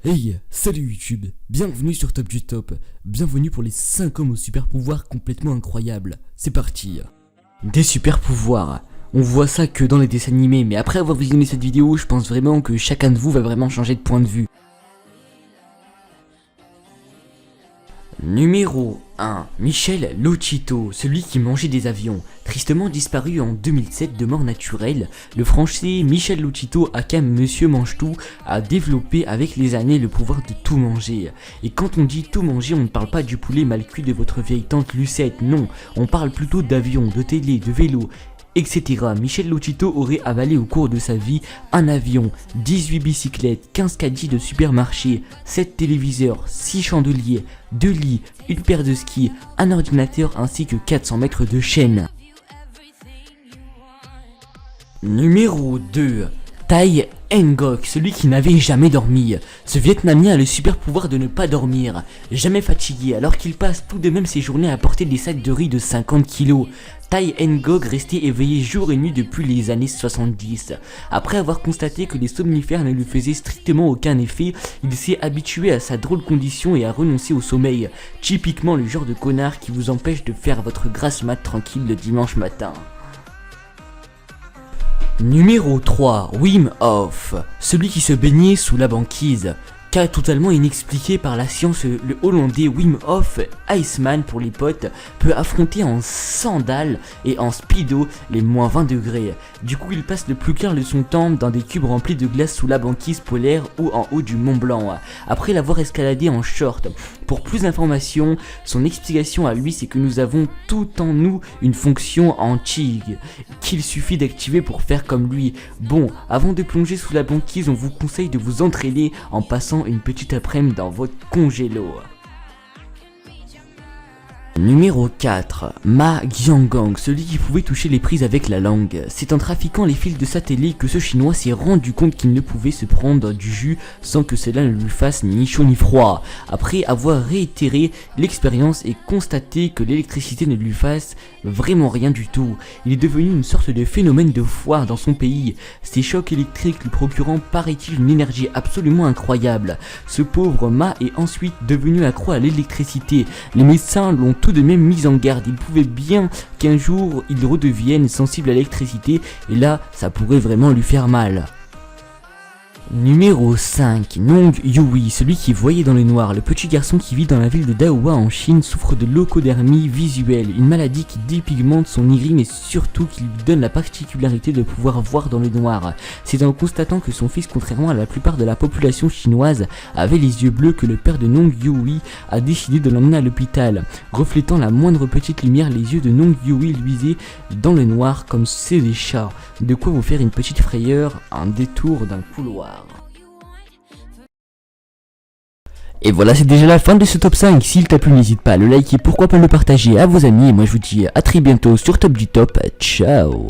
Hey, salut YouTube, bienvenue sur Top du Top, bienvenue pour les 5 hommes aux super pouvoirs complètement incroyables, c'est parti. Des super pouvoirs, on voit ça que dans les dessins animés, mais après avoir visionné cette vidéo, je pense vraiment que chacun de vous va vraiment changer de point de vue. Numéro 1. Michel Lotito, celui qui mangeait des avions. Tristement disparu en 2007 de mort naturelle, le français Michel Lotito, aka Monsieur Mange-Tout, a développé avec les années le pouvoir de tout manger. Et quand on dit tout manger, on ne parle pas du poulet mal cuit de votre vieille tante Lucette, non, on parle plutôt d'avions, de télé, de vélos, etc. Michel Lotito aurait avalé au cours de sa vie un avion, 18 bicyclettes, 15 caddies de supermarché, 7 téléviseurs, 6 chandeliers, 2 lits, une paire de skis, un ordinateur ainsi que 400 mètres de chaîne. Numéro 2. Tai Ngoc, celui qui n'avait jamais dormi. Ce Vietnamien a le super pouvoir de ne pas dormir, jamais fatigué, alors qu'il passe tout de même ses journées à porter des sacs de riz de 50 kg. Tai Ngoc restait éveillé jour et nuit depuis les années 70. Après avoir constaté que les somnifères ne lui faisaient strictement aucun effet, il s'est habitué à sa drôle condition et a renoncé au sommeil. Typiquement le genre de connard qui vous empêche de faire votre grasse mat tranquille le dimanche matin. Numéro 3. Wim Hof, celui qui se baignait sous la banquise. Cas totalement inexpliqué par la science, le Hollandais Wim Hof, Iceman pour les potes, peut affronter en sandales et en speedo les moins 20 degrés. Du coup il passe le plus clair de son temps dans des cubes remplis de glace sous la banquise polaire ou en haut du Mont Blanc, après l'avoir escaladé en short. Pour plus d'informations, son explication à lui c'est que nous avons tout en nous une fonction anti qu'il suffit d'activer pour faire comme lui. Bon, avant de plonger sous la banquise, on vous conseille de vous entraîner en passant une petite après-midi dans votre congélo. Numéro 4. Ma Xianggang, celui qui pouvait toucher les prises avec la langue. C'est en trafiquant les fils de sa télé que ce chinois s'est rendu compte qu'il ne pouvait se prendre du jus sans que cela ne lui fasse ni chaud ni froid. Après avoir réitéré l'expérience et constaté que l'électricité ne lui fasse vraiment rien du tout, il est devenu une sorte de phénomène de foire dans son pays, ces chocs électriques lui procurant paraît-il une énergie absolument incroyable. Ce pauvre Ma est ensuite devenu accro à l'électricité. Les médecins l'ont tout de même mis en garde, il pouvait bien qu'un jour il redevienne sensible à l'électricité et là ça pourrait vraiment lui faire mal. Numéro 5. Nong Yui, celui qui voyait dans le noir. Le petit garçon qui vit dans la ville de Daohua en Chine souffre de leucodérmie visuelle, une maladie qui dépigmente son iris mais surtout qui lui donne la particularité de pouvoir voir dans le noir. C'est en constatant que son fils, contrairement à la plupart de la population chinoise, avait les yeux bleus que le père de Nong Yui a décidé de l'emmener à l'hôpital. Reflétant la moindre petite lumière, les yeux de Nong Yui luisaient dans le noir comme ceux des chats. De quoi vous faire une petite frayeur, un détour d'un couloir. Et voilà, c'est déjà la fin de ce top 5. S'il t'a plu, n'hésite pas à le liker, pourquoi pas le partager à vos amis. Et moi je vous dis à très bientôt sur Top du Top. Ciao.